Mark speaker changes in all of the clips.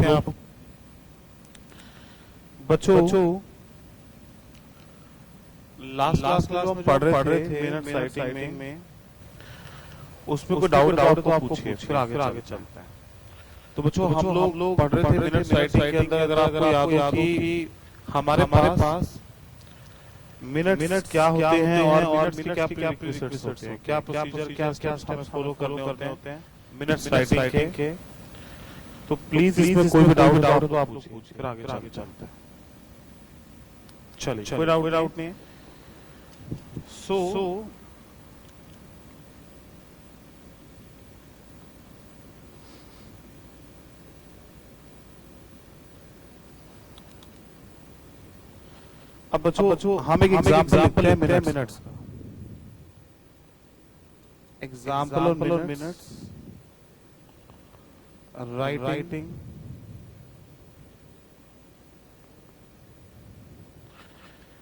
Speaker 1: हैं आप बच्चों। लास्ट क्लास में जो हम पढ़ रहे थे मिनट साइटिंग में, उसमें कोई डाउट तो आपको पूछिए, फिर आगे चलते हैं। तो बच्चों हम लोग पढ़ रहे थे मिनट साइटिंग के अंदर, अगर आपको याद हो कि हमारे पास मिनट्स क्या होते हैं और मिनट्स के क्या प्रीरिक्विजिट्स होते हैं, क्या प्रोसीजर, क्या स्टेप्स हमें फॉलो करने होते हैं मिनट साइटिंग के। तो प्लीज इसमें कोई भी डाउट हो तो आप पूछिए, फिर आगे चलते हैं। चलिए, कोई डाउट नहीं है। सो अब बच्चों हम एक एग्जांपल लेते हैं मिनट्स का। Example on minutes, writing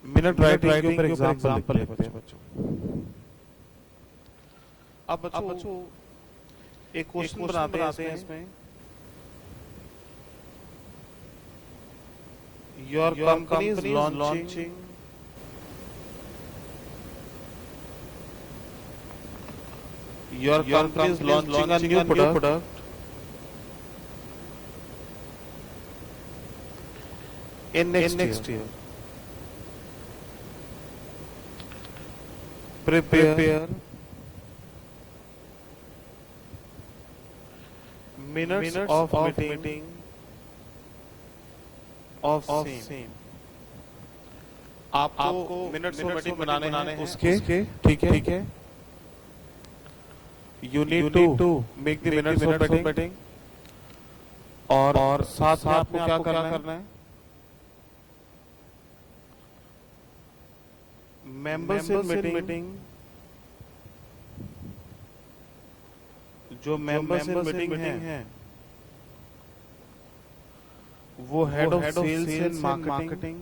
Speaker 1: minute writing के ऊपर एग्जांपल लेते हैं बच्चों। अब बच्चों एक क्वेश्चन बनाते हैं इसमें। Your company is launching your company is launching a new product in next year. Prepare minutes of meeting of same. आपको मिनट्स ऑफ मीटिंग बनाने हैं उसके, ठीक है। You need to make the minutes of meeting, और साथ में आपको क्या करना है, मेंबर्स इन मीटिंग, जो मेंबर्स इन मीटिंग है वो head of sales and marketing,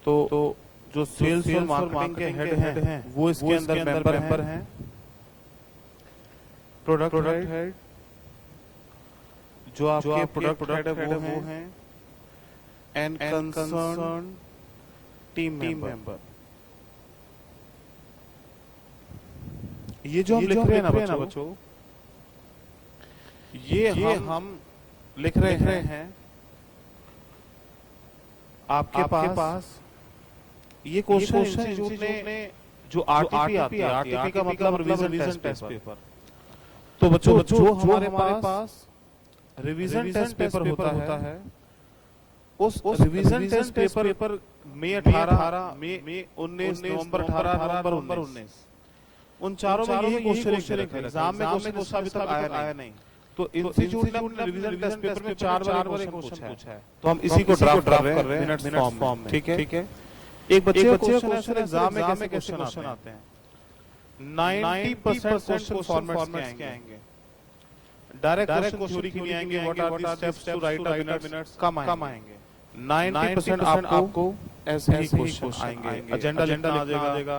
Speaker 1: तो जो सेल्स और मार्केटिंग के हेड हैं वो इसके अंदर मेंबर हैं। प्रोडक्ट हेड, जो आपके प्रोडक्ट हेड है वो हैं। And concern team member. ये जो हम लिख रहे हैं ना बच्चों, ये हम लिख रहे हैं। आपके पास ये क्वेश्चन जो आरटीपी आती है, आरटीपी का मतलब रिवीजन टेस्ट पेपर। तो बच्चों जो हमारे पास रिवीजन टेस्ट पेपर होता है, उस रिवीजन टेस्ट पेपर मई 18, मई 19, नवंबर 18, नवंबर 19, उन चारों में यही क्वेश्चन लिखा है। एग्जाम में क्वेश्चन अभी तक आया नहीं। तो इंस्टीट्यूट ने अपने रिवीजन टेस्ट पेपर में 4 बार क्वेश्चन पूछा है, तो हम इसी को ड्राफ्ट कर रहे हैं मिनट्स फॉर्म में, ठीक है। एक बच्चे का क्वेश्चन एग्जाम में कैसे क्वेश्चन आते हैं, 90% क्वेश्चन फॉर्मेट्स के आएंगे। डायरेक्ट क्वेश्चन थ्योरी के नहीं आएंगे, what are the steps to write a minutes come आएंगे। 90% आपको ऐसे ही क्वेश्चन आएंगे। एजेंडा लिखना आ जाएगा,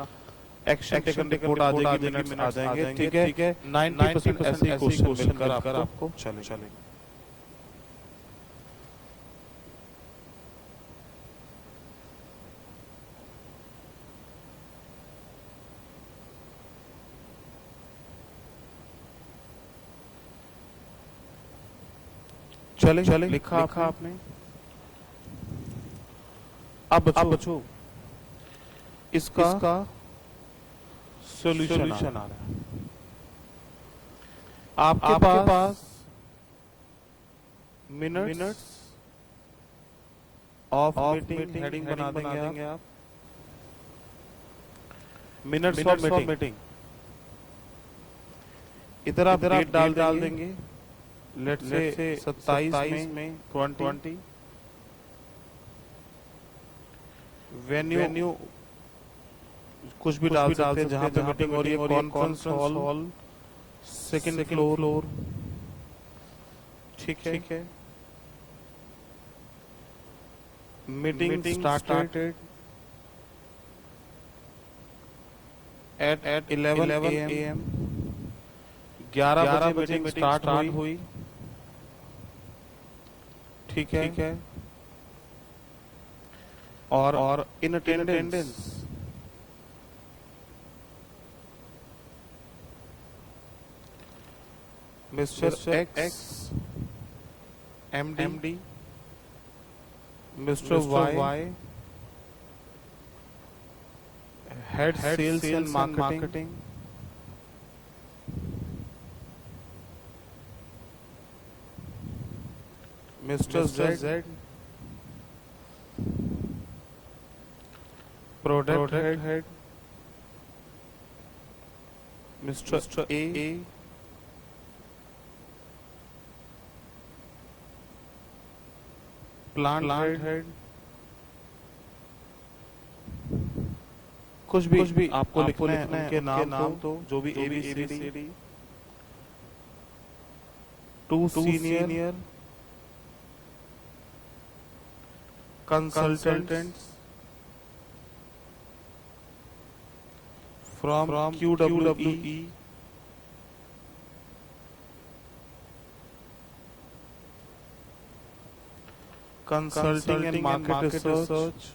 Speaker 1: एक्शन टेकन रिपोर्ट आ जाएगी, मिनट्स आ जाएंगे, ठीक है। 90% ऐसे क्वेश्चन मिलकर आपको चलेगा। चले लिखा आपने। अब बच्चों इसका सॉल्यूशन आ रहा है। आपके पास मिनट्स ऑफ मीटिंग हेडिंग बना देंगे आप। मिनट्स ऑफ मीटिंग इधर आप डेट डाल देंगे। लेट्स से 27 में 20। वेन्यू कुछ भी डाल सकते हैं, जहां पे मीटिंग हो रही है। कॉन्फ्रेंस हॉल, सेकंड फ्लोर, ठीक है। मीटिंग स्टार्टेड at 11 AM, 11 बजे मीटिंग स्टार्ट हुई। ठीक है। और in attendance mister X MD, mister Y head sales and marketing, mister Z product head, mister A plant head, कुछ भी आपको लिखना है उनके नाम तो जो भी ABCD, 2 senior consultants from QWE, consulting and market research,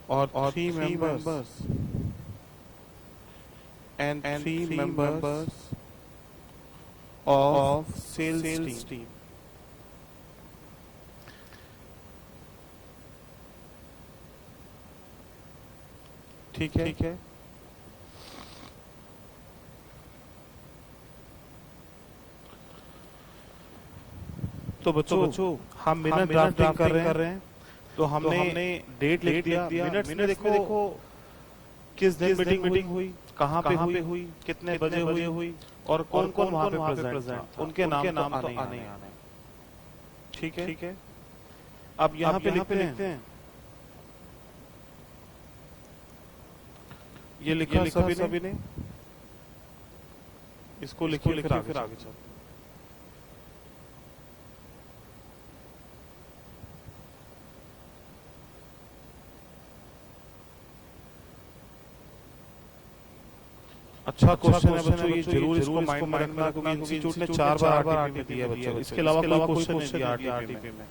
Speaker 1: और 3 members and 3 members of sales team। ठीक है। तो बच्चों हम मिनट ड्राफ्टिंग कर रहे हैं। तो हमने डेट लिख दिया। मिनट्स में देखो किस दिन मीटिंग हुई, कहाँ पे हुई, कितने बजे हुई और कौन वहाँ पे प्रेजेंट, उनके नाम तो आने हैं। ठीक है। अब यहाँ पे लिखते हैं, ये लिखा सभी ने, इसको लिखिए फिर आगे चलते। अच्छा क्वेश्चन है बच्चों, ये जरूर इसको माइंड में रखना क्योंकि इंस्टीट्यूट ने 4 बार आरटीपी दिया बच्चों, इसके अलावा कोई क्वेश्चन नहीं दिया आरटीपी में।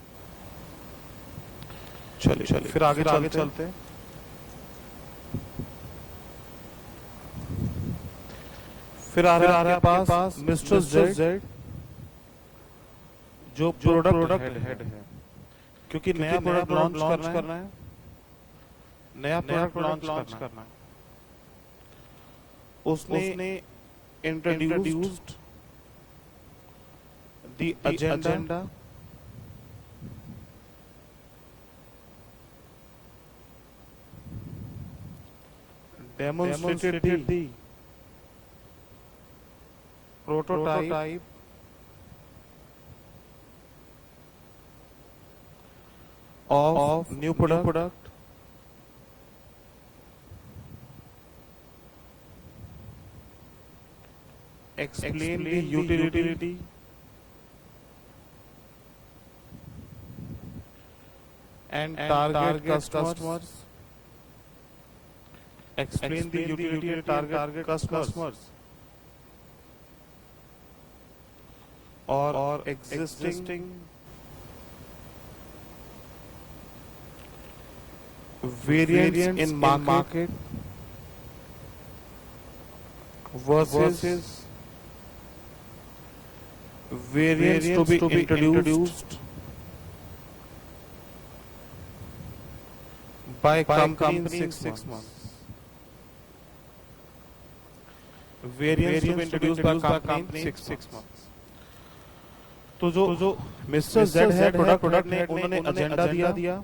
Speaker 1: चलिए फिर आगे चलते हैं। फिर आ रहा है पास मिस्टर जेड जो प्रोडक्ट हेड है, क्योंकि नया प्रोडक्ट लॉन्च करना है, नया प्रोडक्ट लॉन्च करना है। उसने introduced the agenda, demonstrated the prototype of new product, explain the utility and target customers, explain the utility and target customers or existing variants in market versus variants to be introduced by company in 6 months. Variants to be introduced by company in 6 months. तो जो mister Z है product ने उन्होंने agenda दिया,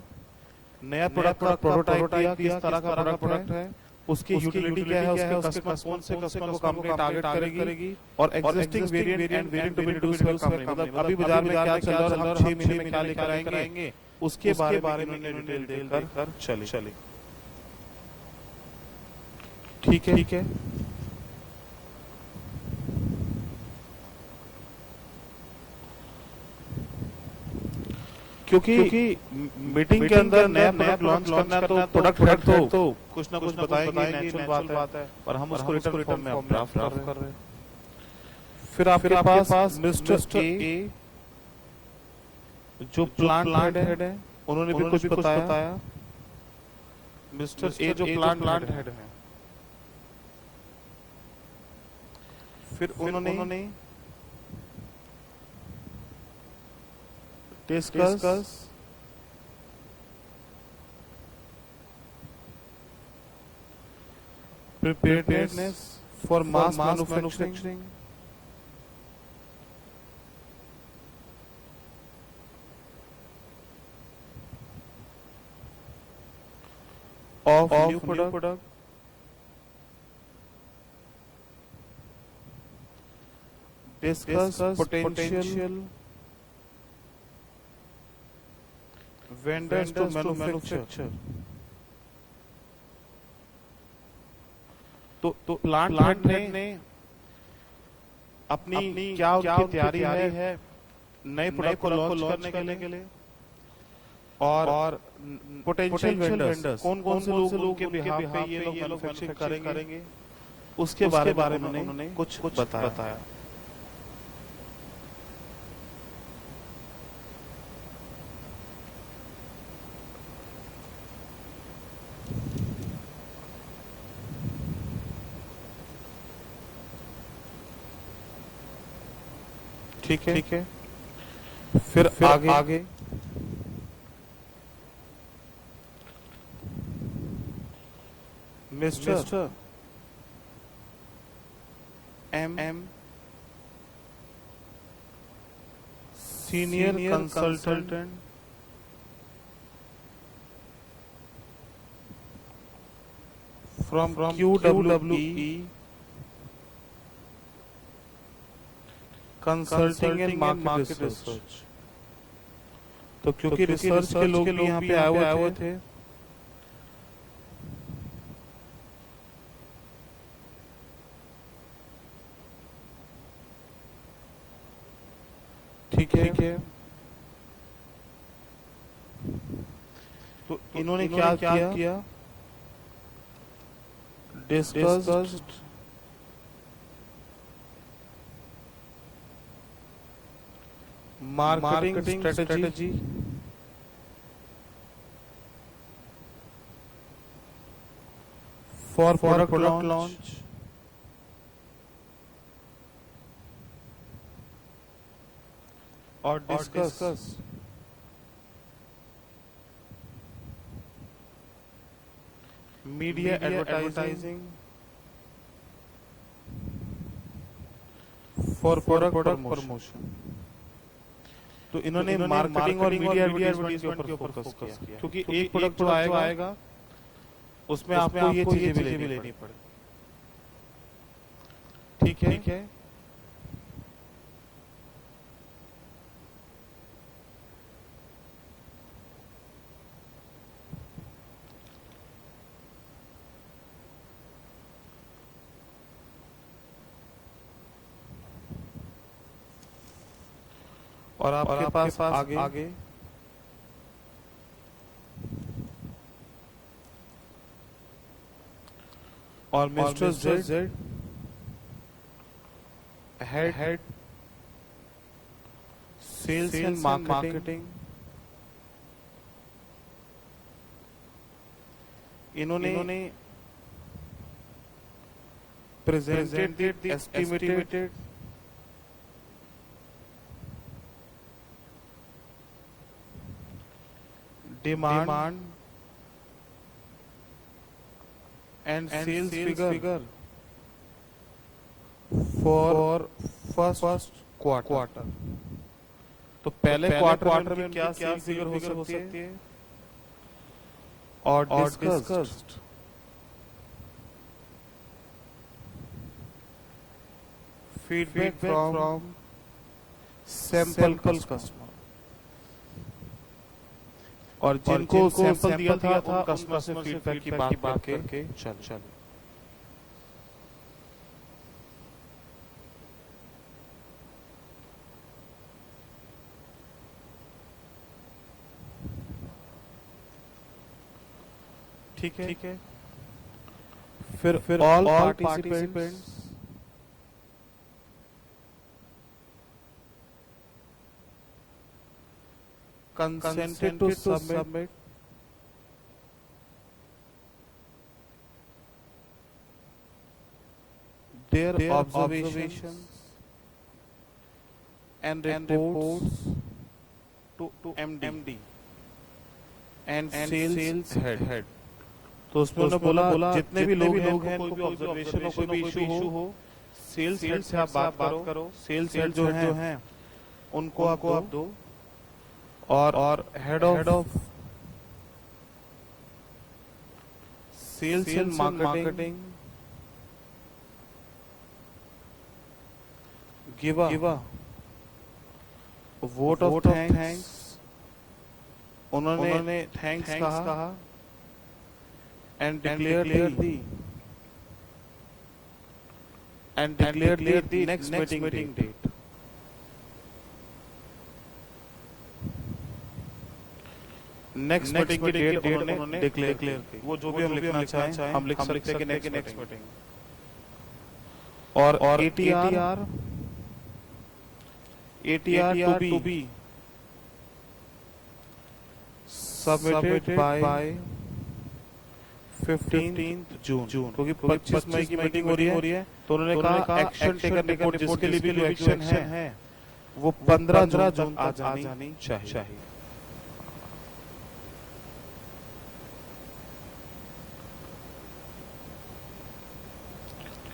Speaker 1: नया product का prototype दिया, किस तरह का प्रोडक्ट है, उसकी यूटिलिटी क्या है, उसके कस्टमर कौन से कस्टमर को कंपनी टारगेट करेगी और existing variant and variant to be introduced by company, मतलब अभी बाजार में क्या चल रहा है, हम 6 महीने में क्या लेकर आएंगे, उसके बारे में डिटेल देकर चले। ठीक है। क्योंकि मीटिंग के अंदर नया प्रोडक्ट लॉन्च करना तो प्रोडक्ट हेड तो कुछ ना कुछ बताएंगे, नेचुरल बात है, पर हम उसको रिटर्न फॉर्म में ड्राफ्ट कर रहे हैं। फिर आपके पास मिस्टर ए जो प्लांट हेड है, उन्होंने भी कुछ बताया। मिस्टर ए जो प्लांट हेड है, फिर उन्होंने discuss preparedness for mass manufacturing of new product, discuss potential vendors to manufacture। तो प्लांट हेड ने अपनी क्या उनकी तैयारी है नए प्रोडक्ट को लॉन्च करने के लिए, और पोटेंशियल वेंडर्स कौन कौन से लोग के बिहाफ पे ये लोग मैन्युफैक्चरिंग करेंगे, उसके बारे में उन्होंने कुछ बताया। ठीक है। फिर आगे mister M senior consultant from QWE consulting and market research. तो क्योंकि रिसर्च के लोग भी यहाँ पे आए हुए थे, ठीक है। तो इन्होंने क्या किया, discussed marketing strategy for product launch और discuss media advertising for product promotion। तो इन्होंने मार्केटिंग और मीडिया एडवर्टाइजमेंट के ऊपर फोकस किया, क्योंकि एक प्रोडक्ट जो आएगा उसमें आपको ये चीजें भी लेनी पड़े। ठीक है। और आपके पास आगे और mister Z head sales and marketing, इन्होंने presented the estimated demand and sales figure for first quarter। तो पहले क्वार्टर में क्या सेल्स फिगर हो सकती है, और discussed feedback from sample customer, और जिनको सैंपल दिया था उन कस्टमर से फीडबैक की बात करके चल। ठीक है। फिर all participants consented to submit their observations and reports to MD and sales head। तो उसमें उन्होंने बोला जितने भी लोग हैं कोई भी ऑब्जर्वेशन हो, कोई भी इशू हो, सेल्स हेड से आप बात करो। सेल्स हेड जो हैं उनको आप दो। और head of sales and marketing give a vote of thanks. उन्होंने थैंक्स कहा and declared the next meeting date। Next meeting की डेट उन्होंने डिक्लेयर की। वो जो भी हम लिखना चाहें हम लिख सकते हैं कि नेक्स्ट मीटिंग। और ATR to be submitted by 15 June, क्योंकि 25 मई की मीटिंग हो रही है। तो उन्होंने कहा एक्शन टेकन रिपोर्ट जिसके लिए भी जो एक्शन है वो 15 जून आ जानी चाहिए।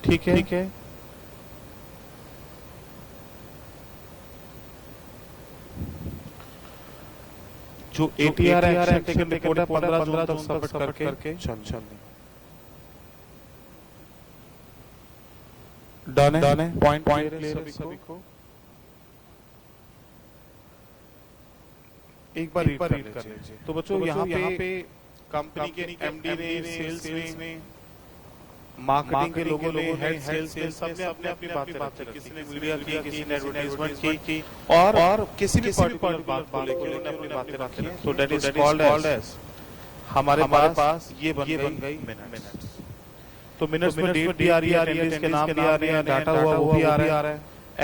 Speaker 1: ठीक है। जो ATR एक्शन टेकन रिपोर्ट है 15 जून तक सबमिट करके चल डन है। पॉइंट क्लियर सभी को। एक बार रीड कर लीजिए। तो बच्चों यहाँ पे कंपनी के MD ने, सेल्स ने, मार्केटिंग के लोगों ने, हेड सेल्स ने सबने अपने अपनी बातें रखी। किसी ने मीडिया की, किसी ने एडवर्टाइजमेंट की और किसी भी पार्टिकुलर बात को लेकर उन्होंने अपनी बातें रखी हैं। तो दैट इज कॉल्ड एज हमारे पास ये बन गई मिनट्स। तो मिनट्स में डेट भी आ रही है, अटेंडेंस के नाम भी आ रहे हैं, डाटा हुआ वो भी आ रहा है,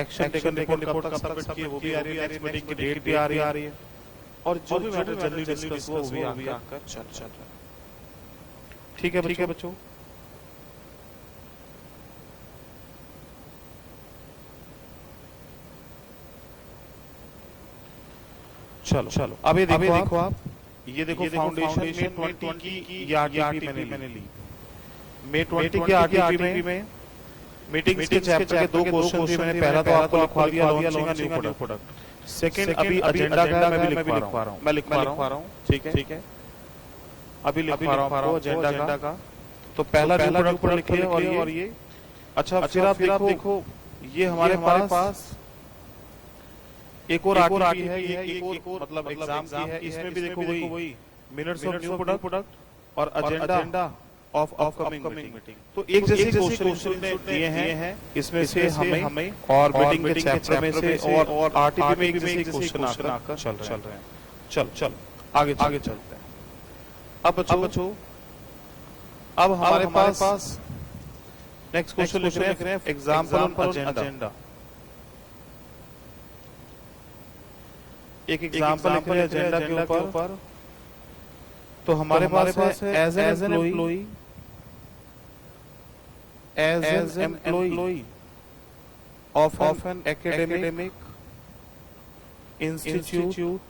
Speaker 1: एक्शन टेकन रिपोर्ट कब तक सबमिट किए वो भी आ रही है, नेक्स्ट मीटिंग की डेट भी आ रही है और जो भी मैटर जनरली डिस्कस हुआ वो भी आकर चल रहा है। ठीक है बच्चों। चलो अब ये देखो आप ये देखो फाउंडेशन में 20 की ये आरटीपी मैंने ली। May 20 के आरटीपी में मीटिंग्स के चैप्टर के 2 क्वेश्चन थे। मैंने पहला तो आपको लिखवा दिया launching a new product. Second अभी एजेंडा का मैं भी लिख पा रहा हूं। मैं लिख पा रहा हूं। ठीक है। अभी लिख पा रहा हूं एजेंडा का। तो पहला प्रोडक्ट पर लिखिए और ये अच्छा फिर आप देखो ये हमारे पास एक और आरटीपी है, ये एक और मतलब एग्जाम की है। इसमें भी देखो वही मिनट्स ऑफ न्यू प्रोडक्ट और एजेंडा ऑफ अपकमिंग मीटिंग। तो एक जैसे क्वेश्चन दिए हैं इसमें से हमें और मीटिंग के चैप्टर में से और आरटीपी में एक जैसे क्वेश्चन आकर चल रहे हैं। चल आगे चलते हैं। अब बच्चों अब हमारे पास नेक्स्ट क्वेश्चन लिख रहे हैं एग्जांपल ऑन एजेंडा। एक एग्जांपल लिख रहे हैं एजेंडा के ऊपर। तो हमारे पास है as an employee of an academic institute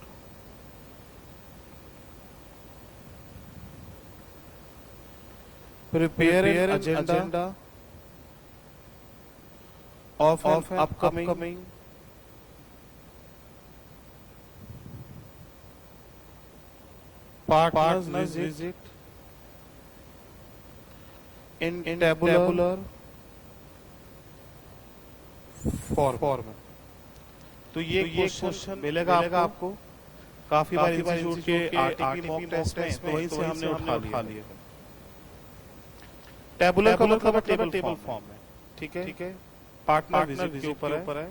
Speaker 1: prepare an agenda of an upcoming partners visit in tabular format। तो ये क्वेश्चन मिलेगा आपको काफी बार इंस्टीट्यूट के आरटीपी मॉक टेस्ट में, तो वहीं से हमने उठा लिए। टेबुलर का मतलब टेबल फॉर्म में। ठीक है। पार्टनर विजिट के ऊपर है।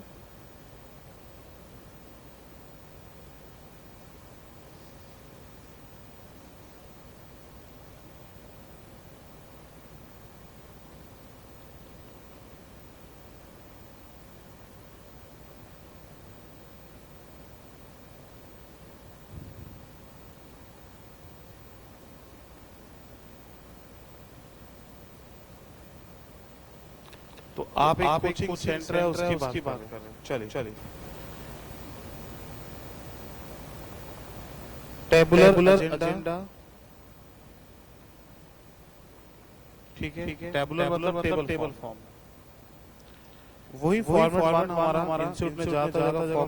Speaker 1: तो आप एक कोचिंग सेंटर है उसकी बात कर रहे हैं। चलिए टेबुलर एजेंडा, ठीक है। टेबुलर मतलब टेबल फॉर्म, वही फॉर्मेट हमारा इंस्टीट्यूट में ज्यादा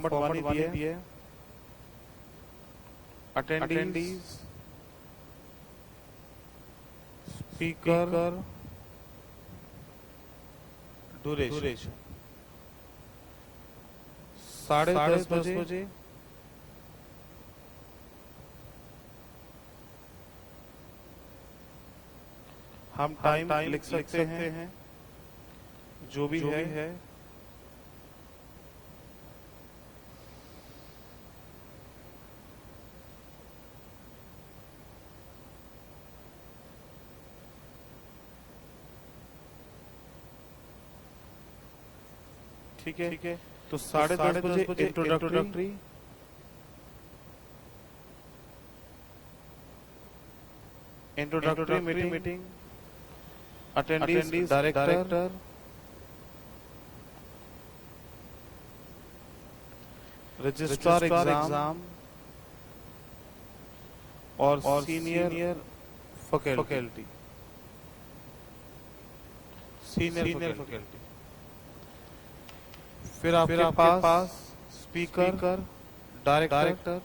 Speaker 1: फॉर्मेट बनी दिए। अटेंडीज, स्पीकर, ड्यूरेशन 10:30 बजे हम टाइम लिख सकते हैं जो भी है। ठीक है। तो 10:30 बजे introductory, meeting, attendees, director, registrar exam और सीनियर फैकल्टी, सीनियर फैकल्टी। फिर आपके पास स्पीकर, डायरेक्टर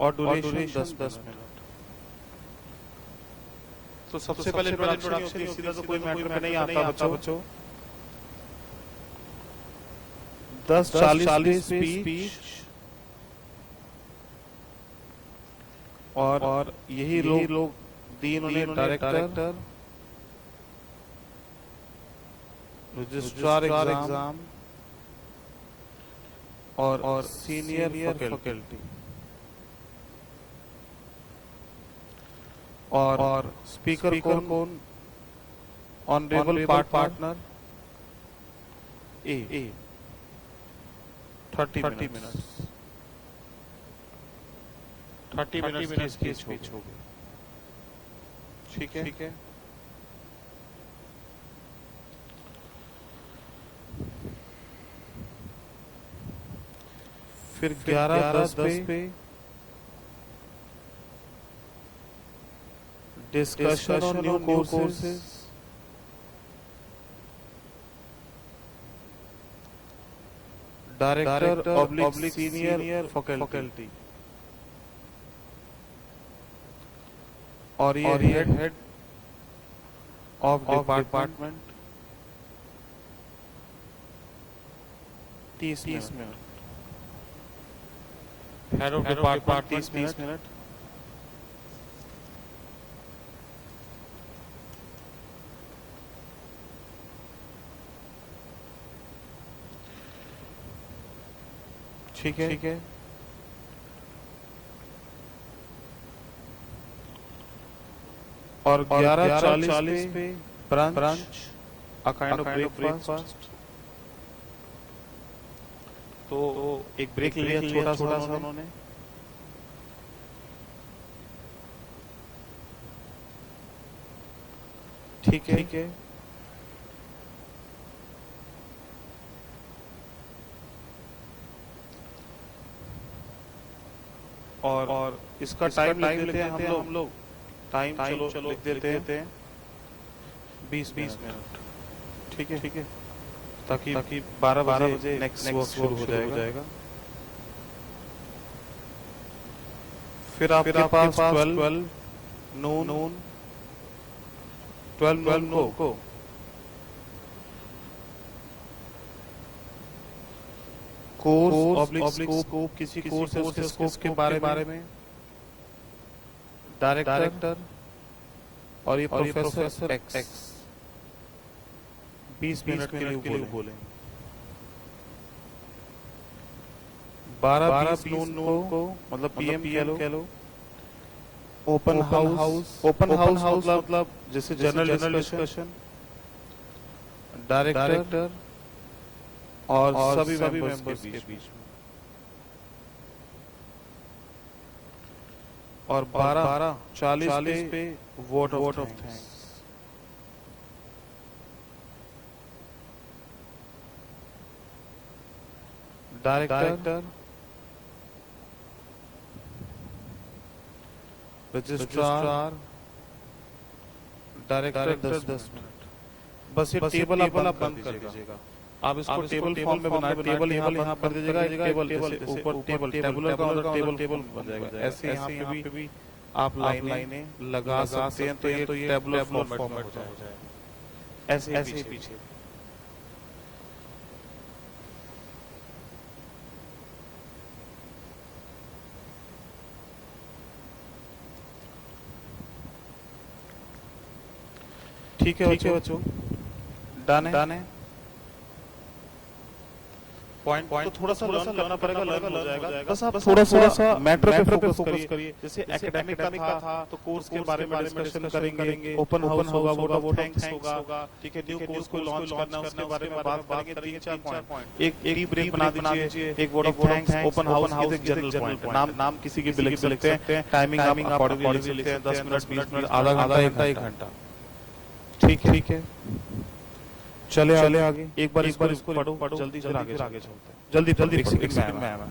Speaker 1: और ड्यूरेशन 10 मिनट। तो सबसे पहले इंट्रोडक्शन सीधा तो कोई मैटर नहीं आता बच्चों। 10:40 स्पीच और यही लोग दीन उन्हें डायरेक्टर, रजिस्ट्रार एग्जाम और सीनियर फैकल्टी और स्पीकर कौन? ऑनरेबल पार्टनर ए 30 मिनट्स 30 मिनट्स की स्पीच होगी। ठीक है। फिर 11:10 पे discussion on new courses, director oblique senior faculty और ये head of department 30 minute. Head of department 30 minute. ठीक है। और 11:40 पे brunch, a kind of breakfast. तो एक ब्रेक लिया छोटा सा उन्होंने। ठीक है। और इसका टाइम लिख देते हैं हम लोग। टाइम चलो लिख देते हैं 20 मिनट। ठीक है। ताकि 12 बजे नेक्स्ट वर्क शुरू हो जाएगा। फिर आपके पास 12 नून को कोर्स ऑब्लिक स्कोप, किसी कोर्स है उसके स्कोप के बारे में डायरेक्टर और ये प्रोफेसर एक्स 20 मिनट के लिए बोलेंगे। 12 नून को मतलब पीएम कह लो। ओपन हाउस मतलब जैसे जनरल डिस्कशन, डायरेक्टर और सभी मेंबर्स के बीच में। और 12:40 पे vote of thanks. Director, registrar, director 10 minute. बस ये टेबल आप बंद कर दीजिएगा। आप इसको टेबल फॉर्म में बनाए, टेबल यहाँ बंद कर दीजिएगा, एक टेबल ऊपर टेबल टेबुलर का टेबल बन जाएगा। ऐसे यहाँ पे भी आप लाइनें लगा सकते हैं, तो ये टेबुलर फॉर्मेट हो जाएगा। ऐसे ही पीछे ठीक है बच्चों, डन है। पॉइंट तो थोड़ा सा लर्न करना पड़ेगा, लर्न हो जाएगा। बस आप थोड़ा सा मैटर पे फोकस करिए। जैसे एकेडमिक का था तो कोर्स के बारे में डिस्कशन करेंगे, ओपन हाउस होगा, वोट ऑफ थैंक्स होगा, ठीक है, न्यू कोर्स को लॉन्च करना उसके बारे में बात करेंगे। 3-4 पॉइंट, एक टी ब्रेक बना दीजिए, एक vote of thanks, open house, एक जनरल पॉइंट। नाम किसी की भी लिख सकते हैं, टाइमिंग आप अकॉर्डिंगली लिखते हैं, 10 मिनट, 20 मिनट, आधा घंटा, 1 घंटा। ठीक है, चले आगे। एक बार इसको पढ़ो, जल्दी फिर आगे चलते हैं। जल्दी एक सेकंड में आया।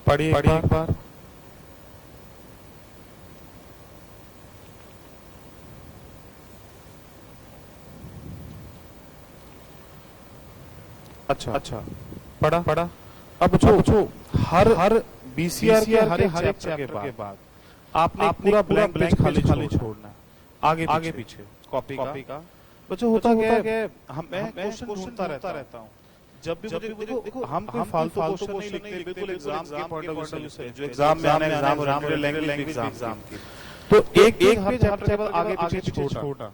Speaker 1: पढ़िए एक बार। अच्छा पढ़ा। अब जो हर बीसीआर के हर एक चैप्टर के बाद आपने पूरा ब्लैंक खाली छोड़ना है, आगे पीछे कॉपी का। बच्चों होता क्या है, मैं क्वेश्चन ढूंढता रहता हूँ। जब भी देखो हम कोई फालतू क्वेश्चन नहीं लिखते, बिल्कुल एग्जाम के पॉइंट ऑफ व्यू से, जो एग्जाम में आने एग्जाम लैंग्वेज एग्जाम की। तो एक हर चैप्टर आगे पीछे छोड़ना।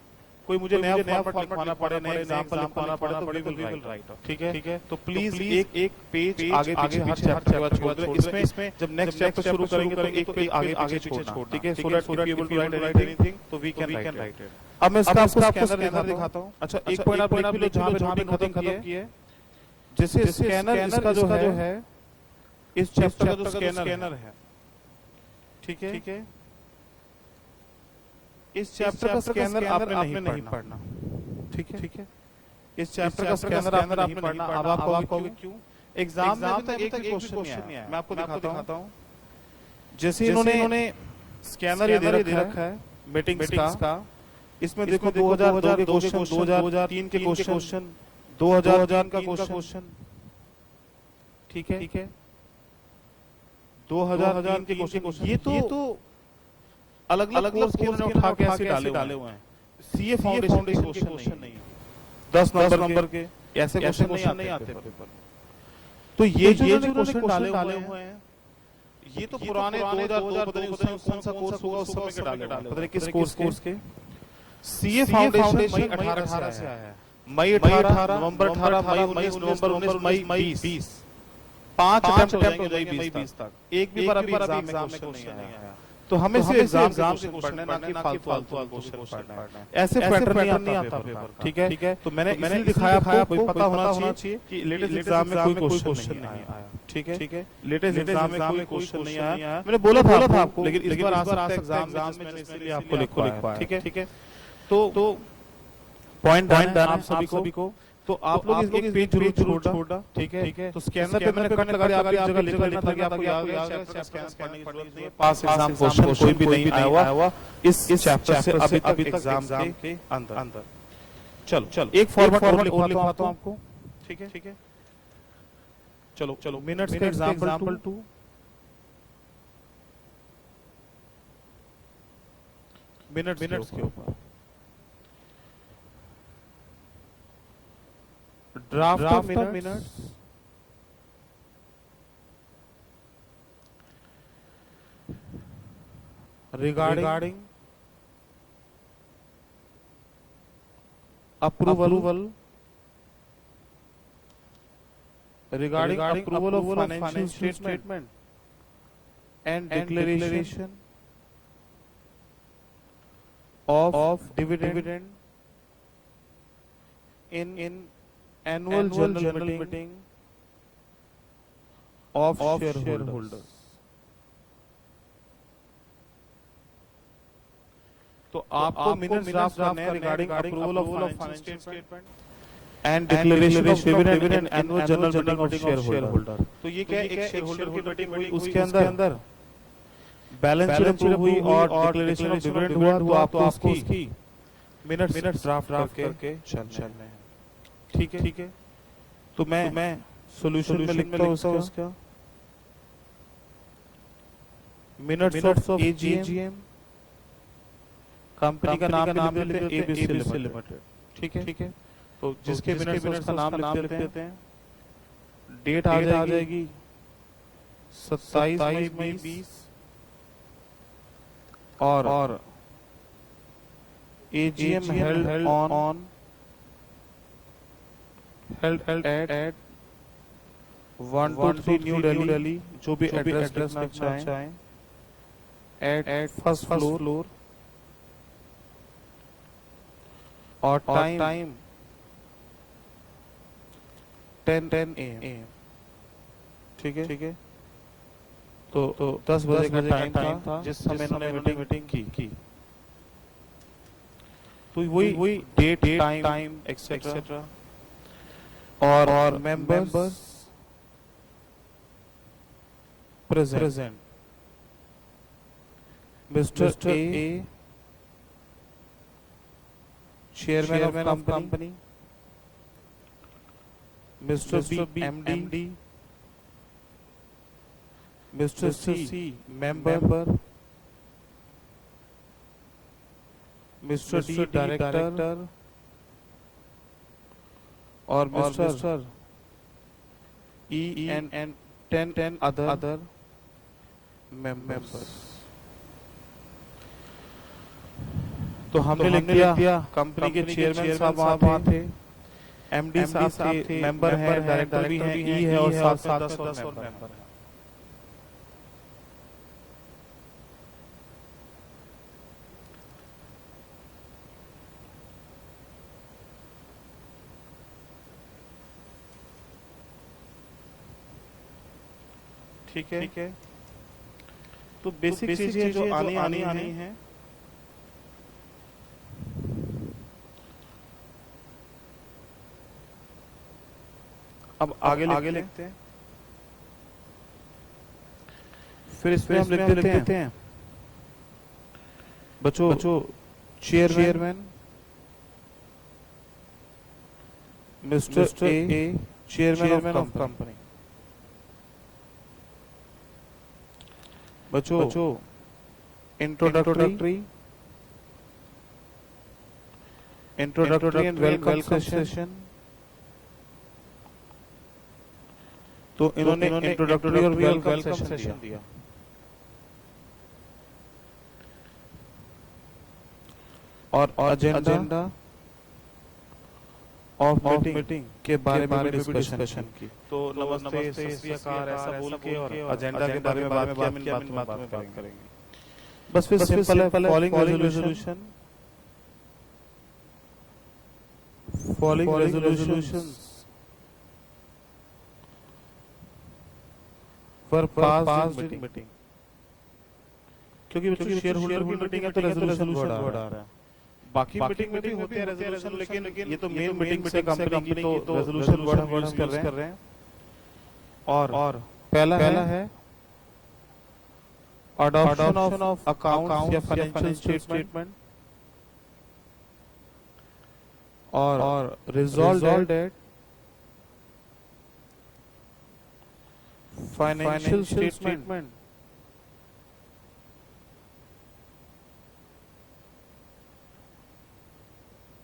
Speaker 1: कोई मुझे नया फॉर्मेट लिखवाना पड़े, नया एग्जांपल लिखवाना पड़े, तो वी विल राइट। ठीक है, तो प्लीज एक पेज आगे पीछे हर चैप्टर छोड़ दो। इसमें जब नेक्स्ट चैप्टर शुरू करेंगे तो एक पेज आगे पीछे छोड़ना, ठीक है, so that if you able to write anything तो वी कैन राइट इट। अब मैं इसका आपको स्कैनर दिखाता हूं। अच्छा, एक पॉइंट आप लिख लो जहां पे खत्म किए। जैसे स्कैनर इसका जो है, इस चैप्टर का जो स्कैनर है, ठीक है, इस चैप्टर का स्कैनर आपने नहीं पढ़ना। ठीक है, इस चैप्टर का स्कैनर आपने नहीं पढ़ना। अब आप कहोगे क्यों? एग्जाम में तो एक क्वेश्चन नहीं आया। मैं आपको दिखाता हूं। जैसे इन्होंने स्कैनर ये दे रखा है मीटिंग्स का। इसमें देखो 2002 के क्वेश्चन, 2003 के क्वेश्चन, 2000 का क्वेश्चन, ठीक है, 2003 के क्वेश्चन। ये तो अलग कोर्स के उन्होंने उठा के ऐसे डाले हुए हैं। सीए फाउंडेशन के क्वेश्चन नहीं है, 10 नंबर के ऐसे क्वेश्चन नहीं आते पेपर। तो ये जो क्वेश्चन डाले हुए हैं, ये तो पुराने 2002 पता नहीं कौन सा कोर्स होगा उस समय के डाले, पता नहीं किस कोर्स के। सीए फाउंडेशन मई 18 से आया है। मई 18, नवंबर 18, मई 19, नवंबर 19, मई 20। 5 अटेम्प्ट हो जाएंगे मई 20 तक। एक भी बार अभी एग्जाम में क्वेश्चन नहीं आया। तो हमें से एग्जाम से पढ़ना ना कि फालतू क्वेश्चन पढ़ना है। ऐसे पैटर्न नहीं आता पेपर, ठीक है। तो मैंने दिखाया आपको पता होना चाहिए कि लेटेस्ट एग्जाम में कोई क्वेश्चन नहीं आया। ठीक है, लेटेस्ट एग्जाम में कोई क्वेश्चन नहीं आया। मैंने बोला था आपको, लेकिन इस बार आ सकता है एग्जाम में, इसलिए आपको लिखवाया। ठीक है, तो पॉइंट डन आप सभी को। तो आप लोग एक पेज जरूर छोड़ना, ठीक है। तो स्कैनर पे मैंने कट लगा दिया, आप जगह लिखना था कि आपको याद है चैप्टर स्कैन करने की जरूरत नहीं है। पास एग्जाम क्वेश्चन कोई भी नहीं आया हुआ इस चैप्टर से अभी तक एग्जाम के अंदर। चलो एक फॉर्मेट लिखवाता हूं आपको, ठीक है। चलो मिनट्स का एग्जांपल 2। मिनट्स के ऊपर draft of minutes, regarding approval regarding approval of financial statement and declaration of dividend in annual general meeting of shareholders. तो आपको मिनट्स ड्राफ्ट करने हैं regarding approval of financial statement and declaration of dividend in annual general meeting of share holder. तो ये क्या है, एक share holder की मीटिंग हुई, उसके अंदर बैलेंस शीट अप्रूव हुई और डिक्लेरेशन ऑफ डिविडेंड हुआ, तो आपको उसकी मिनट्स ड्राफ्ट करके चलना है। ठीक है। तो मैं सॉल्यूशन में लिखता हूं उसका मिनट्स ऑफ एजीएम, कंपनी का नाम लिख देते हैं एबीसी लिमिटेड। ठीक है। तो जिसके मिनट्स का नाम लिख देते हैं, डेट आ जाएगी 27 मई 20 और AGM held at 123 new Delhi, जो भी एड्रेस लिखना चाहें, एट फर्स्ट फ्लोर, और टाइम 10 AM। ठीक है। तो 10 बजे का टाइम था जिस समय इन्होंने मीटिंग की। तो वही डेट टाइम एक्सेट्रा और members present, mister A chairman of company, mister B MD, mister C member, mister D director और mister E and 10 other members. तो हमने लिख दिया कंपनी के चेयरमैन साहब वहां थे, एमडी साहब थे, मेंबर हैं, डायरेक्टर भी हैं, ई है और साथ 10 और मेंबर हैं। ठीक है। तो बेसिक चीजें जो आनी है, अब आगे लिखते हैं। फिर इसमें हम लिख देते हैं बच्चों chairman mister A chairman of company. बच्चों इंट्रोडक्टरी एंड वेलकम सेशन। तो इन्होंने इंट्रोडक्टरी और वेलकम सेशन दिया। और एजेंडा ऑफ मीटिंग के बारे में डिस्कशन की। तो नमस्ते, सत श्री अकाल ऐसा बोल के और एजेंडा के बारे में बात करेंगे। बस फिर सिंपल है, following resolutions for past meeting. क्योंकि बच्चों शेयर होल्डर की मीटिंग है तो रेजोल्यूशन वर्ड आ रहा है। बाकी मीटिंग में भी होते हैं रेजोल्यूशन, लेकिन ये तो मेन मीटिंग से कंपनी की, तो रेजोल्यूशन वर्ड हम यूज कर रहे हैं। और पहला है अडॉप्शन ऑफ अकाउंट्स या फाइनेंशियल स्टेटमेंट, और resolve that financial statement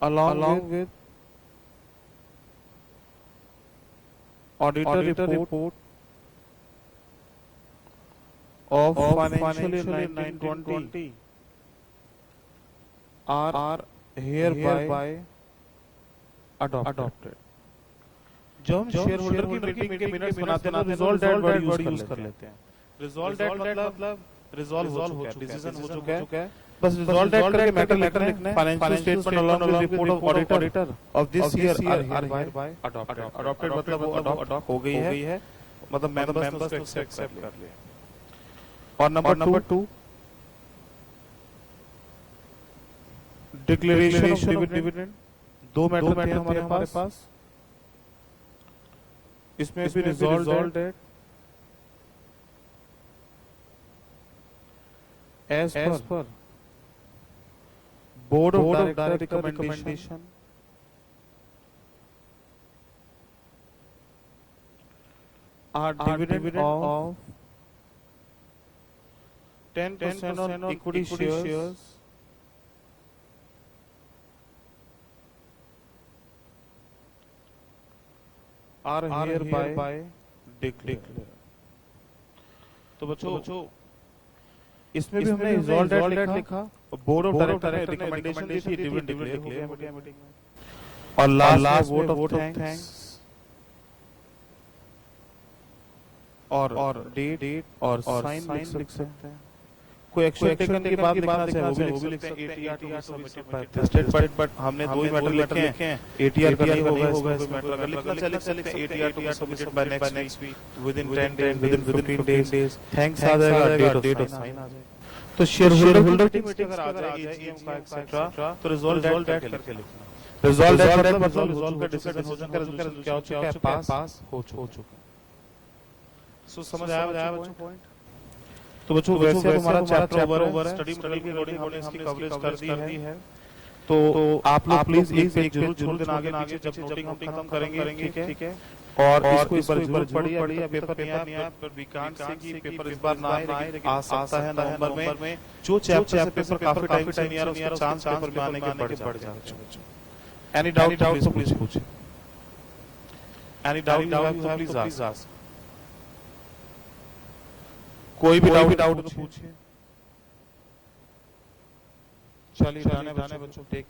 Speaker 1: along with auditor report of financial year 1920 are hereby adopted। जब हम शेयर होल्डर की मीटिंग के मिनट्स बनाते हैं, रिजॉल्व दैट वर्ड यूज कर लेते हैं। रिजॉल्व दैट मतलब रिजॉल्व हो चुका है, डिसीजन हो चुका है। बस रिजॉल्व दैट करके मैटर लिखना है। Financial statement along with report of auditor of this year are hereby adopted मतलब वो अडॉप्ट हो गई है, मतलब मेंबर्स को एक्सेप्ट कर लिया। और नंबर 2 डिक्लेरेशन ऑफ डिविडेंड, दो मैटर थे हमारे पास। इसमें भी resolve that as per board of director recommendation are dividend of 10% on equity shares are hereby declared। तो बच्चों इसमें भी हमने रिजॉल्व डेट लिखा और बोर्ड ऑफ डायरेक्टर ने रिकमेंडेशन दी थी, डिविडेंड डिक्लेयर हो गया मीटिंग में। और लास्ट वोट ऑफ थैंक्स और डेट और साइन लिख सकते हैं। कोई एक्शन टेकन की बात लिखना चाहे वो भी लिख सकते हैं। ATR submitted by president, but हमने दो ही मैटर लिखे हैं। एटीआर का नहीं होगा, इसमें मैटर अगर लिखना चाहे लिख सकते हैं। ATR to be submitted by next week, within 10 days, within 15 days. Thanks आ जाएगा, डेट और साइन आ जाएगा। तो शेयर होल्डर मीटिंग अगर आ जाएगी एजीएम का एक्सेट्रा, तो रिजॉल्व डेट करके लिखना। रिजॉल्व डेट मतलब रिजॉल्व का डिसीजन हो चुका है, रेजोल्यूशन क्या हो चुका है, पास हो चुका। सो समझ आया बच्चों पॉइंट? तो बच्चों वैसे हमारा चैप्टर ओवर है, स्टडी मटेरियल की रिकॉर्डिंग हमने इसकी कवरेज कर दी है। तो आप लोग प्लीज एक पेज जरूर छोड़ देना आगे पीछे जब नोटिंग हम खत्म करेंगे, ठीक है? और इसको एक बार जरूर पढ़िए, अभी पेपर नहीं आया, पर वी कांट से कि पेपर इस बार ना आए, आ सकता है नवंबर में। जो चैप्टर पेपर काफी टाइम से नहीं आ रहा, उसका चांस पेपर में आने के बढ़ जाता है। एनी डाउट तो प्लीज पूछिए। एनी डाउट यू हैव तो प्लीज आस्क। कोई भी डाउट तो पूछिए। चलिए जाने बच्चों, टेक